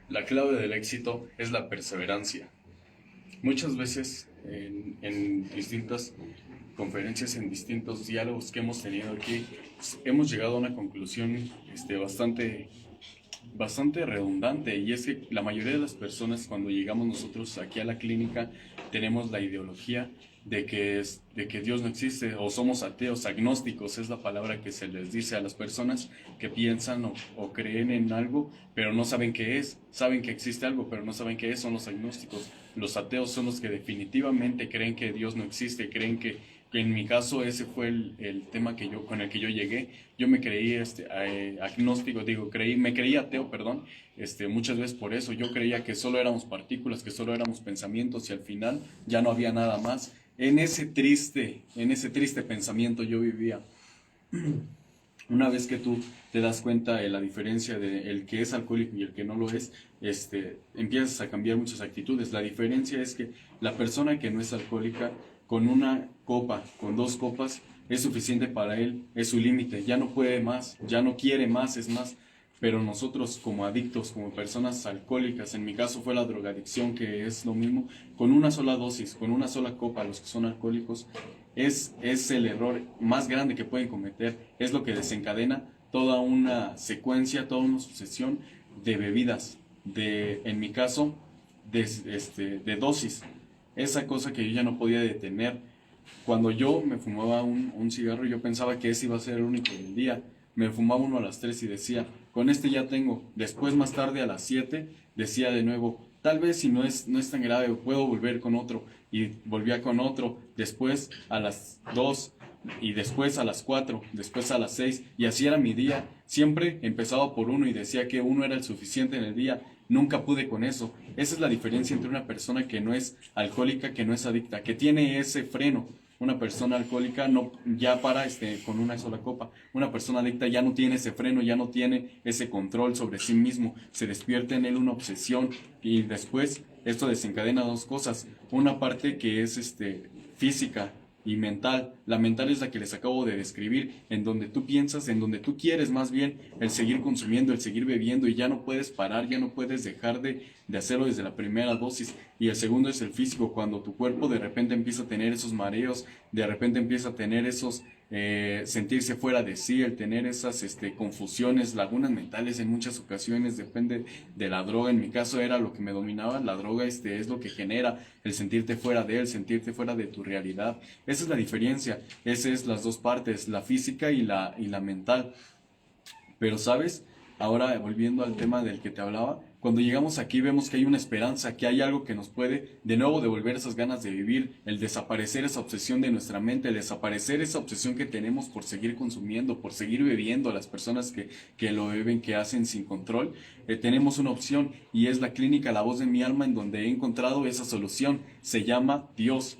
La clave del éxito es la perseverancia. Muchas veces en distintas conferencias, en distintos diálogos que hemos tenido aquí, hemos llegado a una conclusión bastante redundante, y es que la mayoría de las personas, cuando llegamos nosotros aquí a la clínica, tenemos la ideología de que Dios no existe, o somos ateos, agnósticos es la palabra que se les dice a las personas que piensan o creen en algo pero no saben qué es. Saben que existe algo pero no saben qué es. Son los agnósticos. Los ateos son los que definitivamente creen que Dios no existe, creen que en mi caso ese fue el tema con el que yo llegué. Yo me creí agnóstico, me creí ateo, perdón, muchas veces por eso. Yo creía que solo éramos partículas, que solo éramos pensamientos, y al final ya no había nada más. En ese triste pensamiento yo vivía. Una vez que tú te das cuenta de la diferencia de el que es alcohólico y el que no lo es, empiezas a cambiar muchas actitudes. La diferencia es que la persona que no es alcohólica, con una copa, con dos copas, es suficiente para él, es su límite, ya no puede más, ya no quiere más, es más. Pero nosotros como adictos, como personas alcohólicas, en mi caso fue la drogadicción, que es lo mismo, con una sola dosis, con una sola copa, los que son alcohólicos, es el error más grande que pueden cometer, es lo que desencadena toda una secuencia, toda una sucesión de bebidas, en mi caso, de dosis, esa cosa que yo ya no podía detener. Cuando yo me fumaba un cigarro, yo pensaba que ese iba a ser el único del día. Me fumaba uno a las 3 y decía, con este ya tengo. Después, más tarde, a las 7, decía de nuevo, tal vez si no es tan grave, puedo volver con otro. Y volvía con otro. Después a las 2 y después a las 4, después a las 6. Y así era mi día. Siempre empezaba por uno y decía que uno era el suficiente en el día. Nunca pude con eso. Esa es la diferencia entre una persona que no es alcohólica, que no es adicta, que tiene ese freno. Una persona alcohólica no ya para con una sola copa. Una persona adicta ya no tiene ese freno, ya no tiene ese control sobre sí mismo. Se despierta en él una obsesión, y después esto desencadena dos cosas. Una parte que es física y mental. La mental es la que les acabo de describir, en donde tú piensas, en donde tú quieres más bien el seguir consumiendo, el seguir bebiendo, y ya no puedes parar, ya no puedes dejar de hacerlo desde la primera dosis. Y el segundo es el físico, cuando tu cuerpo de repente empieza a tener esos mareos, de repente empieza a tener esos sentirse fuera de sí, el tener esas confusiones, lagunas mentales en muchas ocasiones. Depende de la droga. En mi caso era lo que me dominaba. La droga es lo que genera el sentirte fuera de él, sentirte fuera de tu realidad. Esa es la diferencia. Esas es las dos partes, la física y la mental. Pero sabes, ahora volviendo al tema del que te hablaba, cuando llegamos aquí vemos que hay una esperanza, que hay algo que nos puede de nuevo devolver esas ganas de vivir, el desaparecer esa obsesión de nuestra mente, el desaparecer esa obsesión que tenemos por seguir consumiendo, por seguir bebiendo. Las personas que lo beben, que hacen sin control, tenemos una opción, y es la clínica La Voz de mi Alma, en donde he encontrado esa solución. Se llama Dios.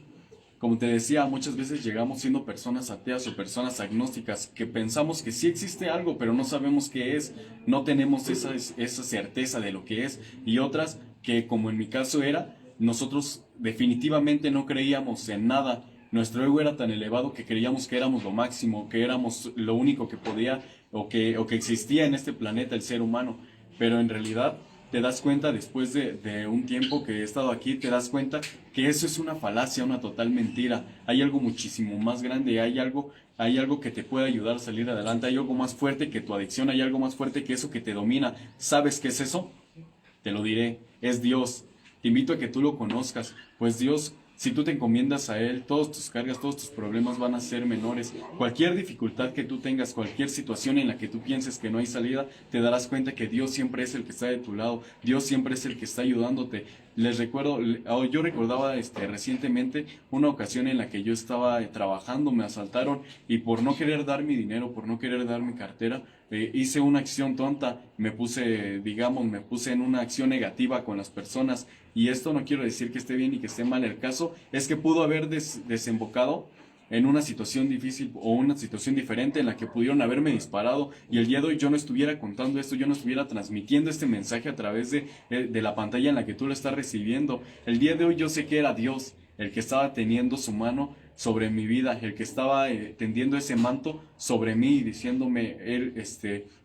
Como te decía, muchas veces llegamos siendo personas ateas o personas agnósticas, que pensamos que sí existe algo, pero no sabemos qué es, no tenemos esa certeza de lo que es. Y otras que, como en mi caso era, nosotros definitivamente no creíamos en nada. Nuestro ego era tan elevado que creíamos que éramos lo máximo, que éramos lo único que podía o que existía en este planeta, el ser humano. Pero en realidad te das cuenta, después de un tiempo que he estado aquí, te das cuenta que eso es una falacia, una total mentira. Hay algo muchísimo más grande, hay algo que te puede ayudar a salir adelante, hay algo más fuerte que tu adicción, hay algo más fuerte que eso que te domina. ¿Sabes qué es eso? Te lo diré, es Dios. Te invito a que tú lo conozcas, pues Dios, si tú te encomiendas a Él, todas tus cargas, todos tus problemas van a ser menores. Cualquier dificultad que tú tengas, cualquier situación en la que tú pienses que no hay salida, te darás cuenta que Dios siempre es el que está de tu lado, Dios siempre es el que está ayudándote. Yo recordaba recientemente una ocasión en la que yo estaba trabajando, me asaltaron, y por no querer dar mi dinero, por no querer dar mi cartera, hice una acción tonta, me puse en una acción negativa con las personas. Y esto no quiero decir que esté bien y que esté mal. El caso es que pudo haber desembocado en una situación difícil o una situación diferente, en la que pudieron haberme disparado, y el día de hoy yo no estuviera contando esto, yo no estuviera transmitiendo este mensaje a través de la pantalla en la que tú lo estás recibiendo. El día de hoy yo sé que era Dios el que estaba teniendo su mano sobre mi vida, el que estaba tendiendo ese manto sobre mí y diciéndome, Él,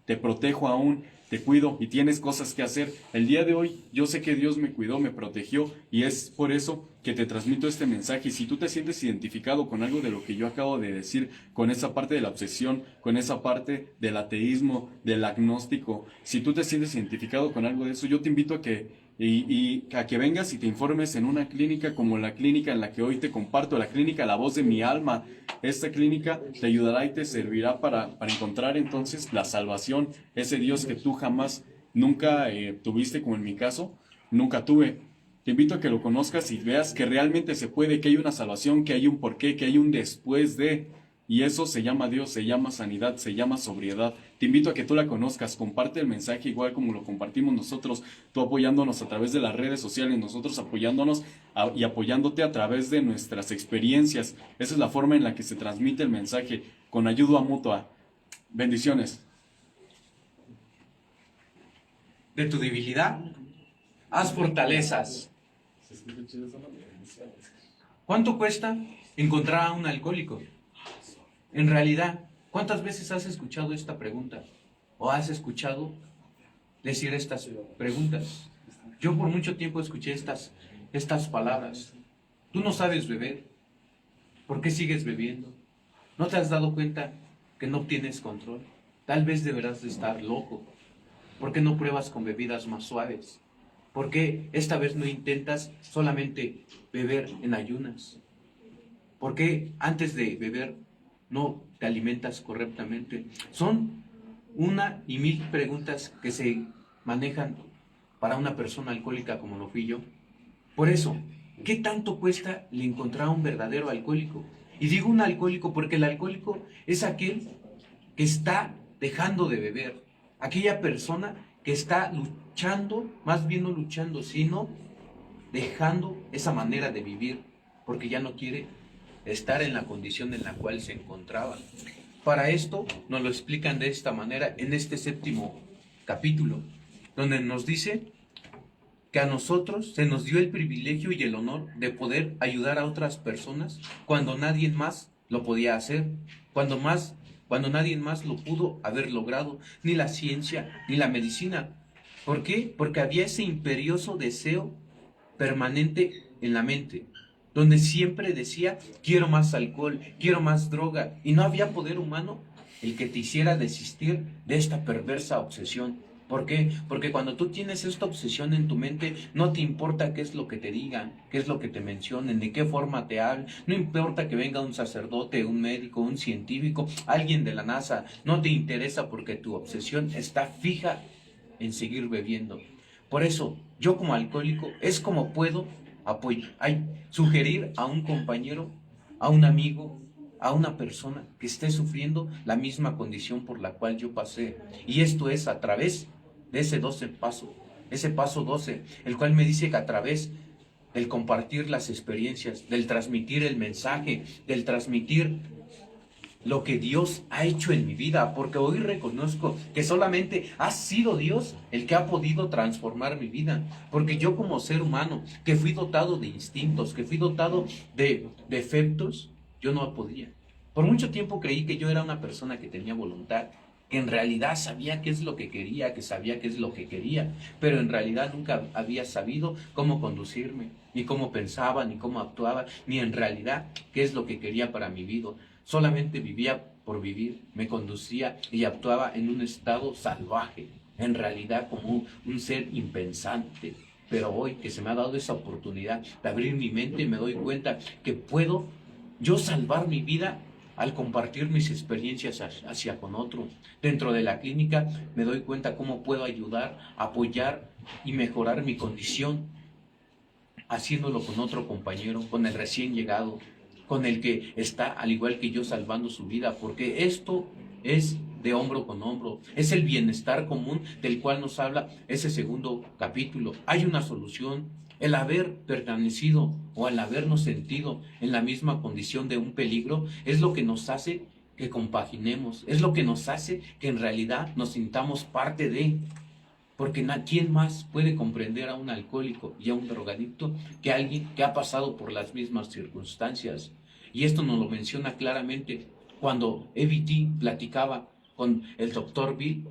te protejo aún. te cuido y tienes cosas que hacer. El día de hoy yo sé que Dios me cuidó, me protegió y es por eso que te transmito este mensaje. Y si tú te sientes identificado con algo de lo que yo acabo de decir, con esa parte de la obsesión, con esa parte del ateísmo, del agnóstico, si tú te sientes identificado con algo de eso, yo te invito a que a que vengas y te informes en una clínica como la clínica en la que hoy te comparto, la clínica La Voz de mi Alma. Esta clínica te ayudará y te servirá para encontrar entonces la salvación, ese Dios que tú jamás, nunca tuviste, como en mi caso, nunca tuve. Te invito a que lo conozcas y veas que realmente se puede, que hay una salvación, que hay un porqué, que hay un después de... Y eso se llama Dios, se llama sanidad, se llama sobriedad. Te invito a que tú la conozcas, comparte el mensaje igual como lo compartimos nosotros, tú apoyándonos a través de las redes sociales, nosotros apoyándonos y apoyándote a través de nuestras experiencias. Esa es la forma en la que se transmite el mensaje, con ayuda mutua. Bendiciones. De tu debilidad, haz fortalezas. ¿Cuánto cuesta encontrar a un alcohólico? En realidad, ¿cuántas veces has escuchado esta pregunta? ¿O has escuchado decir estas preguntas? Yo por mucho tiempo escuché estas palabras. Tú no sabes beber. ¿Por qué sigues bebiendo? ¿No te has dado cuenta que no tienes control? Tal vez deberás de estar loco. ¿Por qué no pruebas con bebidas más suaves? ¿Por qué esta vez no intentas solamente beber en ayunas? ¿Por qué antes de beber no te alimentas correctamente? Son una y mil preguntas que se manejan para una persona alcohólica como lo fui yo. Por eso, ¿qué tanto cuesta el encontrar a un verdadero alcohólico? Y digo un alcohólico porque el alcohólico es aquel que está dejando de beber, aquella persona que está luchando, más bien no luchando, sino dejando esa manera de vivir, porque ya no quiere estar en la condición en la cual se encontraba. Para esto nos lo explican de esta manera en este 7º capítulo, donde nos dice que a nosotros se nos dio el privilegio y el honor de poder ayudar a otras personas cuando nadie más lo podía hacer, cuando nadie más lo pudo haber logrado, ni la ciencia ni la medicina. ¿Por qué? Porque había ese imperioso deseo permanente en la mente, donde siempre decía, quiero más alcohol, quiero más droga, y no había poder humano el que te hiciera desistir de esta perversa obsesión. ¿Por qué? Porque cuando tú tienes esta obsesión en tu mente, no te importa qué es lo que te digan, qué es lo que te mencionen, de qué forma te hablen, no importa que venga un sacerdote, un médico, un científico, alguien de la NASA, no te interesa porque tu obsesión está fija en seguir bebiendo. Por eso, yo como alcohólico, es como puedo sugerir a un compañero, a un amigo, a una persona que esté sufriendo la misma condición por la cual yo pasé. Y esto es a través de ese paso 12, el cual me dice que a través del compartir las experiencias, del transmitir el mensaje, del transmitir lo que Dios ha hecho en mi vida, porque hoy reconozco que solamente ha sido Dios el que ha podido transformar mi vida, porque yo como ser humano, que fui dotado de instintos, que fui dotado de defectos, yo no podía. Por mucho tiempo creí que yo era una persona que tenía voluntad, que en realidad sabía qué es lo que quería, que sabía qué es lo que quería, pero en realidad nunca había sabido cómo conducirme, ni cómo pensaba, ni cómo actuaba, ni en realidad qué es lo que quería para mi vida. Solamente vivía por vivir, me conducía y actuaba en un estado salvaje, en realidad como un ser impensante. Pero hoy que se me ha dado esa oportunidad de abrir mi mente, me doy cuenta que puedo yo salvar mi vida al compartir mis experiencias hacia con otro. Dentro de la clínica me doy cuenta cómo puedo ayudar, apoyar y mejorar mi condición, haciéndolo con otro compañero, con el recién llegado, con el que está al igual que yo salvando su vida, porque esto es de hombro con hombro, es el bienestar común del cual nos habla ese 2º capítulo. Hay una solución. El haber permanecido o el habernos sentido en la misma condición de un peligro es lo que nos hace que compaginemos, es lo que nos hace que en realidad nos sintamos parte de. Porque ¿quién más puede comprender a un alcohólico y a un drogadicto que alguien que ha pasado por las mismas circunstancias? Y esto nos lo menciona claramente cuando EBT platicaba con el doctor Bill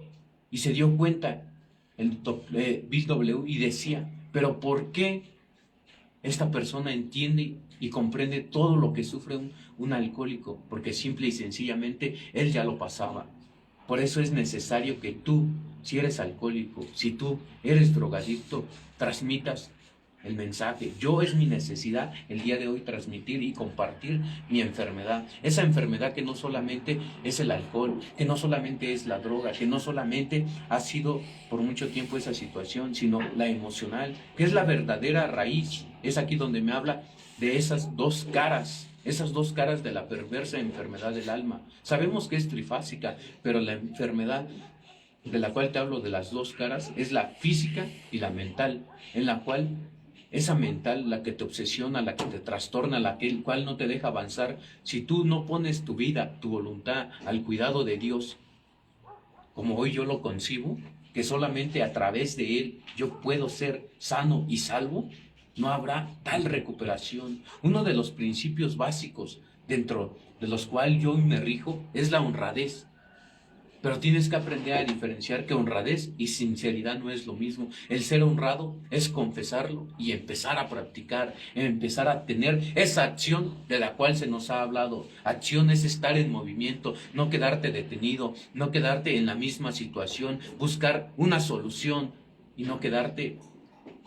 Y se dio cuenta Bill W. y decía, pero ¿por qué esta persona entiende y comprende todo lo que sufre un alcohólico? Porque simple y sencillamente él ya lo pasaba. Por eso es necesario que tú, si eres alcohólico, si tú eres drogadicto, transmitas el mensaje. Yo es mi necesidad el día de hoy transmitir y compartir mi enfermedad. Esa enfermedad que no solamente es el alcohol, que no solamente es la droga, que no solamente ha sido por mucho tiempo esa situación, sino la emocional, que es la verdadera raíz. Es aquí donde me habla de esas dos caras de la perversa enfermedad del alma. Sabemos que es trifásica, pero la enfermedad de la cual te hablo de las dos caras es la física y la mental, en la cual esa mental, la que te obsesiona, la que te trastorna, la cual no te deja avanzar, si tú no pones tu vida, tu voluntad al cuidado de Dios, como hoy yo lo concibo, que solamente a través de Él yo puedo ser sano y salvo, no habrá tal recuperación. Uno de los principios básicos dentro de los cuales yo me rijo es la honradez. Pero tienes que aprender a diferenciar que honradez y sinceridad no es lo mismo. El ser honrado es confesarlo y empezar a practicar, empezar a tener esa acción de la cual se nos ha hablado. Acción es estar en movimiento, no quedarte detenido, no quedarte en la misma situación, buscar una solución y no quedarte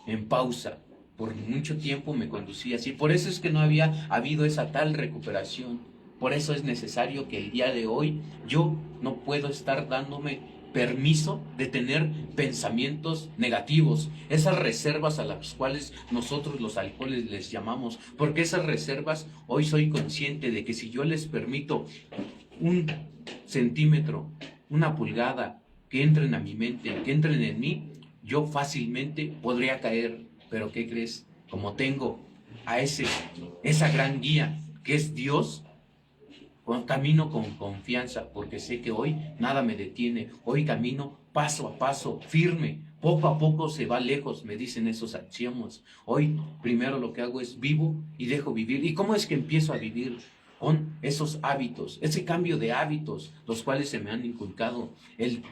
en pausa. Por mucho tiempo me conducí así. Por eso es que no había habido esa tal recuperación. Por eso es necesario que el día de hoy yo no puedo estar dándome permiso de tener pensamientos negativos, esas reservas a las cuales nosotros los alcohólicos les llamamos, porque esas reservas hoy soy consciente de que si yo les permito un centímetro, una pulgada, que entren a mi mente, que entren en mí, yo fácilmente podría caer. Pero ¿qué crees? Como tengo a esa gran guía que es Dios, camino con confianza, porque sé que hoy nada me detiene. Hoy camino paso a paso, firme. Poco a poco se va lejos, me dicen esos axiomas. Hoy primero lo que hago es vivo y dejo vivir. ¿Y cómo es que empiezo a vivir? Con esos hábitos, ese cambio de hábitos, los cuales se me han inculcado. El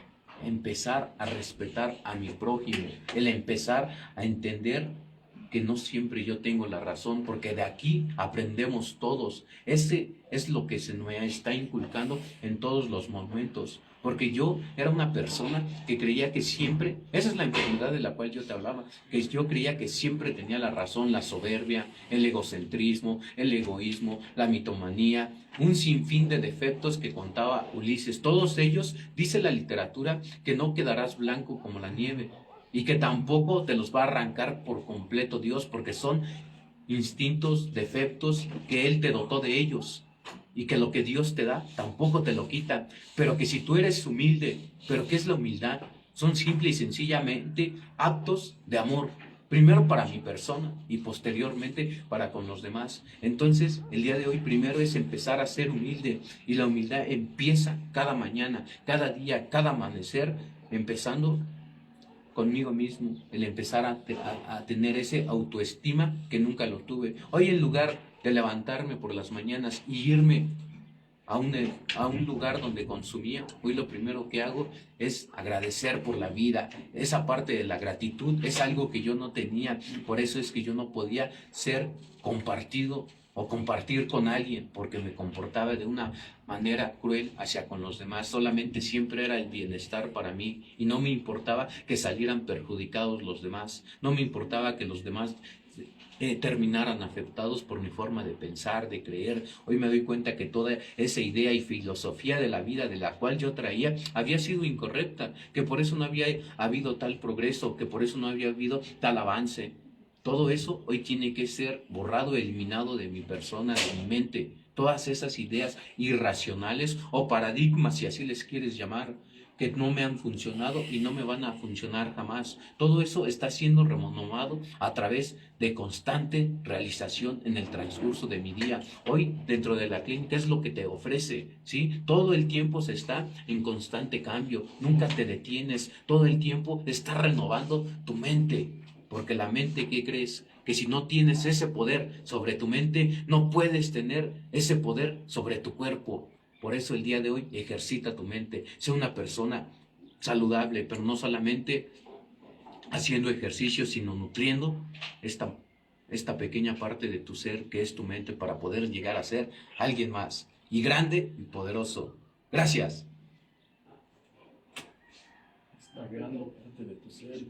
empezar a respetar a mi prójimo, el empezar a entender que no siempre yo tengo la razón, porque de aquí aprendemos todos. Ese es lo que se me está inculcando en todos los momentos, porque yo era una persona que creía que siempre, esa es la enfermedad de la cual yo te hablaba, que yo creía que siempre tenía la razón, la soberbia, el egocentrismo, el egoísmo, la mitomanía, un sinfín de defectos que contaba Ulises. Todos ellos, dice la literatura, que no quedarás blanco como la nieve, y que tampoco te los va a arrancar por completo Dios, porque son instintos, defectos que Él te dotó de ellos, y que lo que Dios te da tampoco te lo quita, pero que si tú eres humilde, ¿pero qué es la humildad? Son simple y sencillamente actos de amor, primero para mi persona y posteriormente para con los demás. Entonces, el día de hoy primero es empezar a ser humilde, y la humildad empieza cada mañana, cada día, cada amanecer, empezando conmigo mismo, el empezar a tener ese autoestima que nunca lo tuve. Hoy, en lugar de levantarme por las mañanas y irme a un lugar donde consumía, hoy lo primero que hago es agradecer por la vida. Esa parte de la gratitud es algo que yo no tenía, por eso es que yo no podía ser compartido o compartir con alguien, porque me comportaba de una manera cruel hacia con los demás. Solamente siempre era el bienestar para mí, y no me importaba que salieran perjudicados los demás, no me importaba que los demás terminaran afectados por mi forma de pensar, de creer. Hoy me doy cuenta que toda esa idea y filosofía de la vida de la cual yo traía había sido incorrecta, que por eso no había habido tal progreso, que por eso no había habido tal avance. Todo eso hoy tiene que ser borrado, eliminado de mi persona, de mi mente. Todas esas ideas irracionales o paradigmas, si así les quieres llamar, que no me han funcionado y no me van a funcionar jamás. Todo eso está siendo renovado a través de constante realización en el transcurso de mi día. Hoy, dentro de la clínica, es lo que te ofrece, ¿sí? Todo el tiempo se está en constante cambio, nunca te detienes, todo el tiempo estás renovando tu mente. Porque la mente, ¿qué crees? Que si no tienes ese poder sobre tu mente, no puedes tener ese poder sobre tu cuerpo. Por eso el día de hoy ejercita tu mente. Sé una persona saludable, pero no solamente haciendo ejercicio, sino nutriendo esta pequeña parte de tu ser que es tu mente para poder llegar a ser alguien más y grande y poderoso. Gracias. Esta gran parte de tu ser.